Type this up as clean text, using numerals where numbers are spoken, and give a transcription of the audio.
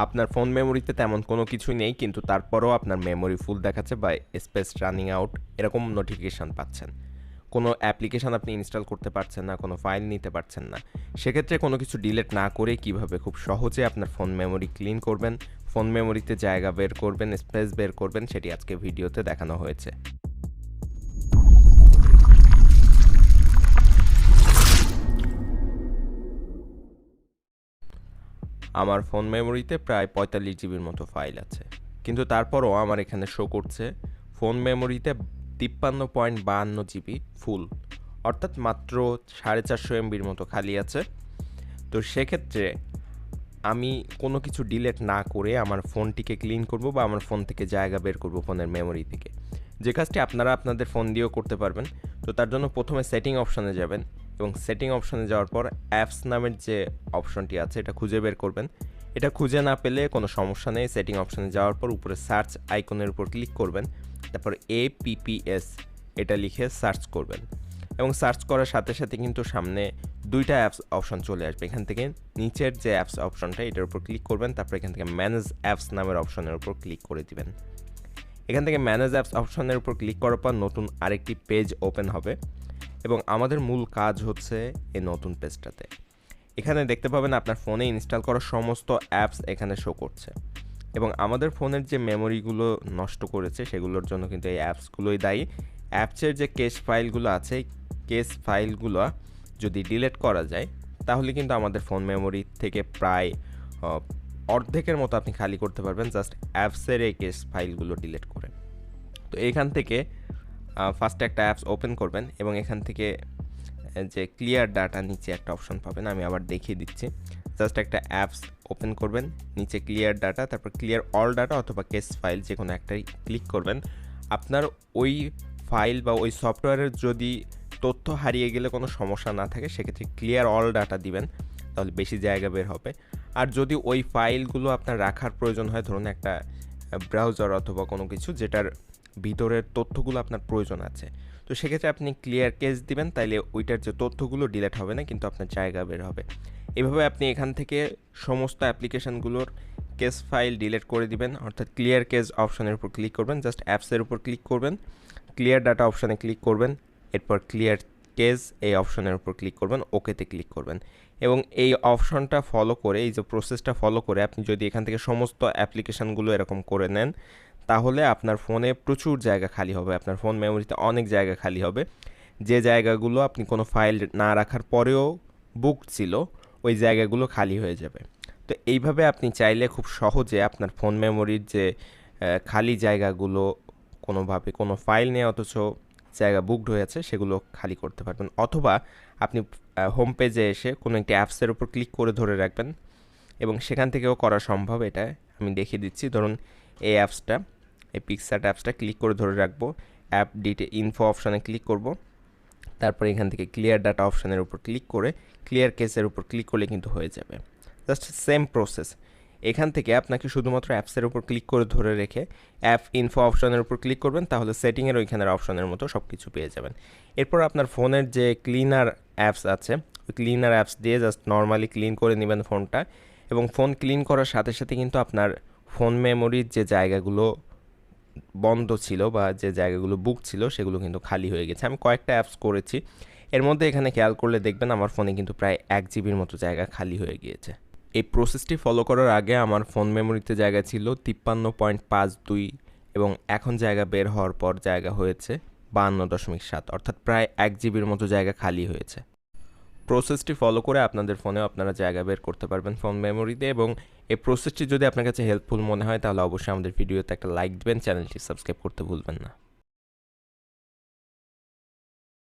আপনার ফোন মেমোরিতে তেমন কোনো কিছুই নেই, কিন্তু তারপরেও আপনার মেমোরি ফুল দেখাচ্ছে বা স্পেস রানিং আউট এরকম নোটিফিকেশান পাচ্ছেন। কোনো অ্যাপ্লিকেশান আপনি ইনস্টল করতে পারছেন না, কোনো ফাইল নিতে পারছেন না। সেক্ষেত্রে কোনো কিছু ডিলিট না করে কীভাবে খুব সহজে আপনার ফোন মেমোরি ক্লিন করবেন, ফোন মেমোরিতে জায়গা বের করবেন, স্পেস বের করবেন, সেটি আজকে ভিডিওতে দেখানো হয়েছে। আমার ফোন মেমোরিতে প্রায় 45 জিবির মতো ফাইল আছে, কিন্তু তারপরও আমার এখানে শো করছে ফোন মেমোরিতে 53.52 জিবি ফুল, অর্থাৎ মাত্র 450 এমবির মতো খালি আছে। তো সেক্ষেত্রে আমি কোনো কিছু ডিলিট না করে আমার ফোনটিকে ক্লিন করব বা আমার ফোন থেকে জায়গা বের করব ফোনের মেমোরি থেকে, যে কাজটি আপনারা আপনাদের ফোন দিয়েও করতে পারবেন। তো তার জন্য প্রথমে সেটিং অপশানে যাবেন এবং সেটিং অপশানে যাওয়ার পর অ্যাপস নামের যে অপশনটি আছে এটা খুঁজে বের করবেন। এটা খুঁজে না পেলে কোনো সমস্যা নেই, সেটিং অপশানে যাওয়ার পর উপরে সার্চ আইকনের উপর ক্লিক করবেন, তারপর APPS এটা লিখে সার্চ করবেন এবং সার্চ করার সাথে সাথে কিন্তু সামনে দুইটা অ্যাপস অপশন চলে আসবে। এখান থেকে নিচের যে অ্যাপস অপশনটা এটার উপর ক্লিক করবেন, তারপর এখান থেকে ম্যানেজ অ্যাপস নামের অপশনের উপর ক্লিক করে দিবেন। এখান থেকে ম্যানেজ অ্যাপস অপশনের উপর ক্লিক করার পর নতুন আরেকটি পেজ ওপেন হবে এবং আমাদের মূল কাজ হচ্ছে এই নতুন পেজটাতে। এখানে দেখতে পাবেন আপনার ফোনে ইনস্টল করা সমস্ত অ্যাপস এখানে শো করছে এবং আমাদের ফোনের যে মেমোরিগুলো নষ্ট করেছে সেগুলোর জন্য কিন্তু এই অ্যাপসগুলোই দায়ী। অ্যাপসের যে কেস ফাইলগুলো আছে, কেস ফাইলগুলো যদি ডিলিট করা যায় তাহলে কিন্তু আমাদের ফোন মেমোরি থেকে প্রায় অর্ধেকের মতো আপনি খালি করতে পারবেন জাস্ট অ্যাপসের এই কেস ফাইলগুলো ডিলিট করে। তো এখান থেকে ফার্স্টে একটা অ্যাপস ওপেন করবেন এবং এখান থেকে যে ক্লিয়ার ডাটা নিচে একটা অপশন পাবেন, আমি আবার দেখিয়ে দিচ্ছি। জাস্ট একটা অ্যাপস ওপেন করবেন, নিচে ক্লিয়ার ডাটা, তারপর ক্লিয়ার অল ডাটা অথবা কেস ফাইল যে কোনো একটাই ক্লিক করবেন। আপনার ওই ফাইল বা ওই সফটওয়্যারের যদি তথ্য হারিয়ে গেলে কোনো সমস্যা না থাকে সেক্ষেত্রে ক্লিয়ার অল ডাটা দিবেন, তাহলে বেশি জায়গা বের হবে। আর যদি ওই ফাইলগুলো আপনার রাখার প্রয়োজন হয়, ধরুন একটা ব্রাউজার অথবা কোনো কিছু যেটার ভিতরের তথ্যগুলো আপনার প্রয়োজন আছে, তো সেক্ষেত্রে আপনি ক্লিয়ার কেস দিবেন, তাইলে ওইটার যে তথ্যগুলো ডিলিট হবে না, কিন্তু আপনার জায়গা বের হবে। এভাবে আপনি এখান থেকে সমস্ত অ্যাপ্লিকেশানগুলোর কেস ফাইল ডিলিট করে দিবেন, অর্থাৎ ক্লিয়ার কেস অপশনের উপর ক্লিক করবেন, জাস্ট অ্যাপসের উপর ক্লিক করবেন, ক্লিয়ার ডাটা অপশানে ক্লিক করবেন, এরপর ক্লিয়ার কেস এই অপশনের উপর ক্লিক করবেন, ওকেতে ক্লিক করবেন এবং এই অপশনটা ফলো করে, এই যে প্রসেসটা ফলো করে আপনি যদি এখান থেকে সমস্ত অ্যাপ্লিকেশানগুলো এরকম করে নেন তাহলে আপনার ফোনে প্রচুর জায়গা খালি হবে, আপনার ফোন মেমোরিতে অনেক জায়গা খালি হবে। যে জায়গাগুলো আপনি কোনো ফাইল না রাখার পরেও বুক ছিল ওই জায়গাগুলো খালি হয়ে যাবে। তো এইভাবে আপনি চাইলে খুব সহজে আপনার ফোন মেমোরির যে খালি জায়গাগুলো, কোনোভাবে কোনো ফাইল নিয়ে অথচ জায়গা বুকড হয়ে আছে সেগুলো খালি করতে পারবেন। অথবা আপনি হোম পেজে এসে কোনো একটি অ্যাপসের উপর ক্লিক করে ধরে রাখবেন এবং সেখান থেকেও করা সম্ভব। এটা আমি দেখিয়ে দিচ্ছি। ধরুন এই অ্যাপসটা, এই পিকচার অ্যাপসটা ক্লিক করে ধরে রাখবো, অ্যাপ ইনফো অপশানে ক্লিক করব, তারপর এখান থেকে ক্লিয়ার ডাটা অপশানের উপর ক্লিক করে ক্লিয়ার কেসের উপর ক্লিক করলে কিন্তু হয়ে যাবে। Just same process. এখান থেকে আপনাকে শুধুমাত্র অ্যাপসের উপর ক্লিক করে ধরে রেখে অ্যাপ ইনফো অপশানের উপর ক্লিক করবেন, তাহলে সেটিংয়ের ওইখানের অপশানের মতো সব কিছু পেয়ে যাবেন। এরপর আপনার ফোনের যে ক্লিনার অ্যাপস আছে ওই ক্লিনার অ্যাপস দিয়ে জাস্ট নর্মালি ক্লিন করে নেবেন ফোনটা এবং ফোন ক্লিন করার সাথে সাথে কিন্তু আপনার ফোন মেমোরির যে জায়গাগুলো বন্ধ ছিল বা যে জায়গাগুলো বুক ছিল সেগুলো কিন্তু খালি হয়ে গেছে। আমি কয়েকটা অ্যাপস করেছি, এর মধ্যে এখানে খেয়াল করলে দেখবেন আমার ফোনে কিন্তু প্রায় 1 জিবির মতো জায়গা খালি হয়ে গিয়েছে। এই প্রসেসটি ফলো করার আগে আমার ফোন মেমোরিতে জায়গা ছিল 53.52 এবং এখন জায়গা বের হওয়ার পর জায়গা হয়েছে 52.7, অর্থাৎ প্রায় 1 জিবির মতো জায়গা খালি হয়েছে। প্রসেসটি ফলো করে আপনাদের ফোনেও আপনারা জায়গা বের করতে পারবেন ফোন মেমোরিতে এবং এই প্রসেসটি যদি আপনার কাছে হেল্পফুল মনে হয় তাহলে অবশ্যই আমাদের ভিডিওতে একটা লাইক দেবেন, চ্যানেলটি সাবস্ক্রাইব করতে ভুলবেন না।